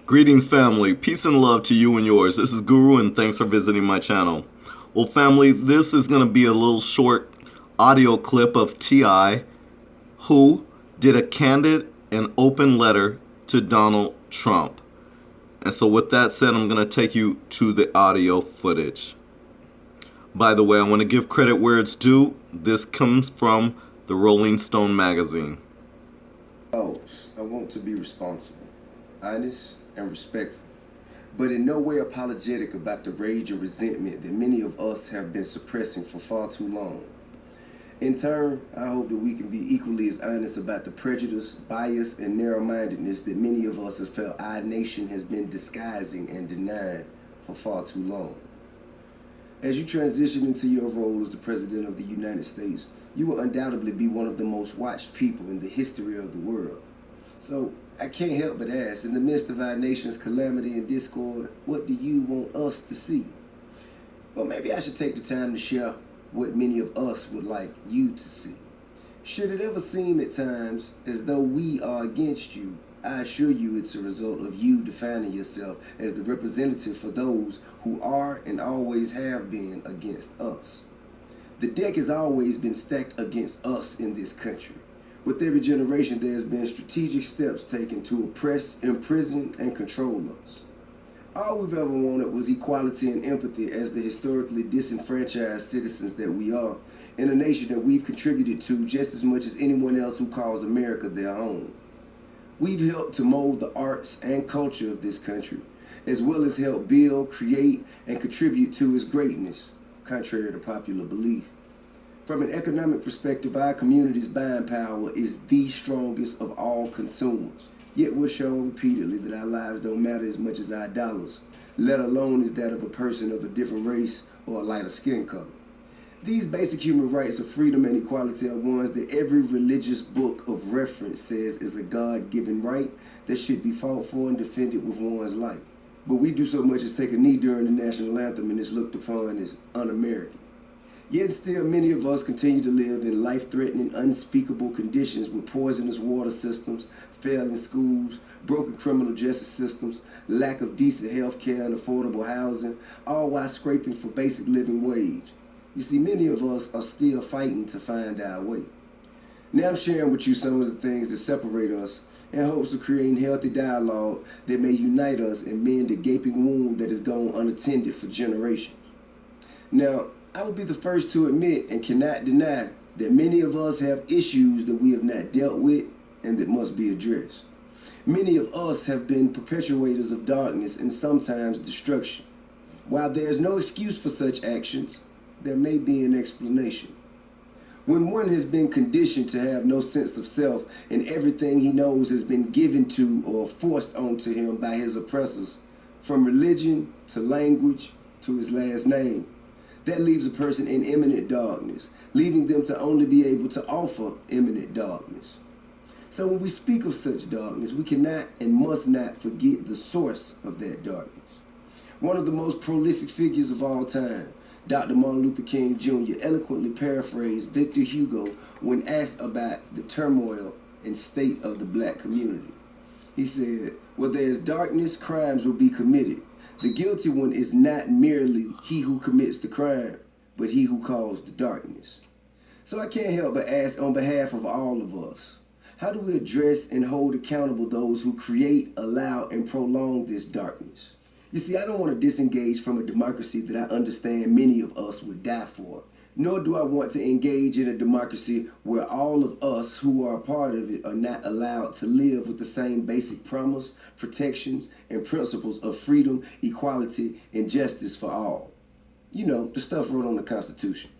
Greetings, family. Peace and love to you and yours. This is Guru, and thanks for visiting my channel. Well, family, this is going to be a little short audio clip of T.I., who did a candid and open letter to Donald Trump. And so with that said, I'm going to take you to the audio footage. By the way, I want to give credit where it's due. This comes from the Rolling Stone magazine. I want to be responsible, honest, and respectful, but in no way apologetic about the rage or resentment that many of us have been suppressing for far too long. In turn, I hope that we can be equally as honest about the prejudice, bias, and narrow-mindedness that many of us have felt our nation has been disguising and denying for far too long. As you transition into your role as the President of the United States, you will undoubtedly be one of the most watched people in the history of the world. So, I can't help but ask, in the midst of our nation's calamity and discord, what do you want us to see? Well, maybe I should take the time to share what many of us would like you to see. Should it ever seem at times as though we are against you, I assure you it's a result of you defining yourself as the representative for those who are and always have been against us. The deck has always been stacked against us in this country. With every generation, there has been strategic steps taken to oppress, imprison, and control us. All we've ever wanted was equality and empathy as the historically disenfranchised citizens that we are, in a nation that we've contributed to just as much as anyone else who calls America their home. We've helped to mold the arts and culture of this country, as well as help build, create, and contribute to its greatness, contrary to popular belief. From an economic perspective, our community's buying power is the strongest of all consumers. Yet we're shown repeatedly that our lives don't matter as much as our dollars, let alone as that of a person of a different race or a lighter skin color. These basic human rights of freedom and equality are ones that every religious book of reference says is a God-given right that should be fought for and defended with one's life. But we do so much as take a knee during the national anthem and it's looked upon as un-American. Yet still many of us continue to live in life-threatening, unspeakable conditions with poisonous water systems, failing schools, broken criminal justice systems, lack of decent health care and affordable housing, all while scraping for basic living wage. You see, many of us are still fighting to find our way. Now I'm sharing with you some of the things that separate us in hopes of creating healthy dialogue that may unite us and mend the gaping wound that has gone unattended for generations. Now, I will be the first to admit and cannot deny that many of us have issues that we have not dealt with and that must be addressed. Many of us have been perpetuators of darkness and sometimes destruction. While there is no excuse for such actions, there may be an explanation. When one has been conditioned to have no sense of self and everything he knows has been given to or forced onto him by his oppressors, from religion to language to his last name, that leaves a person in imminent darkness, leaving them to only be able to offer imminent darkness. So when we speak of such darkness, we cannot and must not forget the source of that darkness. One of the most prolific figures of all time, Dr. Martin Luther King Jr. eloquently paraphrased Victor Hugo when asked about the turmoil and state of the black community. He said, "Where there is darkness, crimes will be committed. The guilty one is not merely he who commits the crime, but he who caused the darkness." So I can't help but ask on behalf of all of us, how do we address and hold accountable those who create, allow, and prolong this darkness? You see, I don't want to disengage from a democracy that I understand many of us would die for, nor do I want to engage in a democracy where all of us who are a part of it are not allowed to live with the same basic promise, protections, and principles of freedom, equality, and justice for all. You know, the stuff wrote on the Constitution.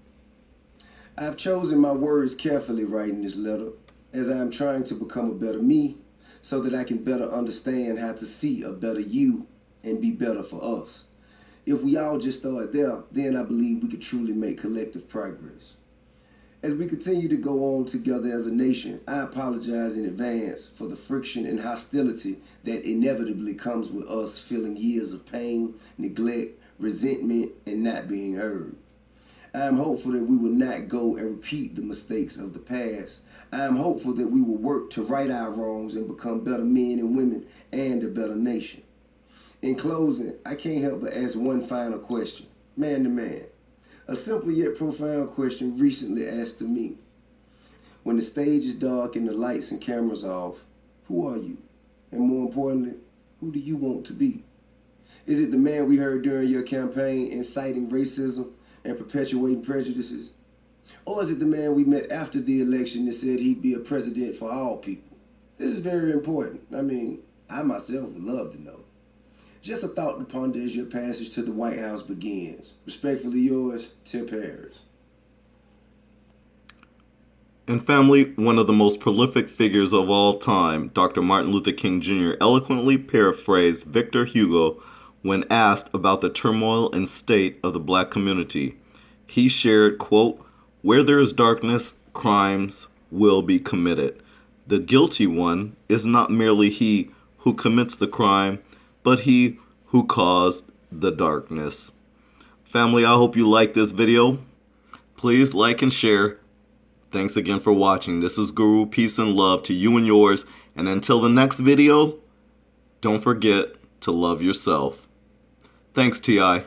I've chosen my words carefully writing this letter, as I am trying to become a better me, so that I can better understand how to see a better you and be better for us. If we all just start there, then I believe we could truly make collective progress. As we continue to go on together as a nation, I apologize in advance for the friction and hostility that inevitably comes with us feeling years of pain, neglect, resentment, and not being heard. I am hopeful that we will not go and repeat the mistakes of the past. I am hopeful that we will work to right our wrongs and become better men and women and a better nation. In closing, I can't help but ask one final question, man to man. A simple yet profound question recently asked to me. When the stage is dark and the lights and cameras off, who are you? And more importantly, who do you want to be? Is it the man we heard during your campaign inciting racism and perpetuating prejudices? Or is it the man we met after the election that said he'd be a president for all people? This is very important. I myself would love to know. Just a thought to ponder as your passage to the White House begins. Respectfully yours, Tip Harris. And family, one of the most prolific figures of all time, Dr. Martin Luther King Jr., eloquently paraphrased Victor Hugo when asked about the turmoil and state of the black community. He shared, quote, "Where there is darkness, crimes will be committed. The guilty one is not merely he who commits the crime, but he who caused the darkness." Family, I hope you like this video. Please like and share. Thanks again for watching. This is Guru. Peace and love to you and yours. And until the next video, don't forget to love yourself. Thanks, T.I.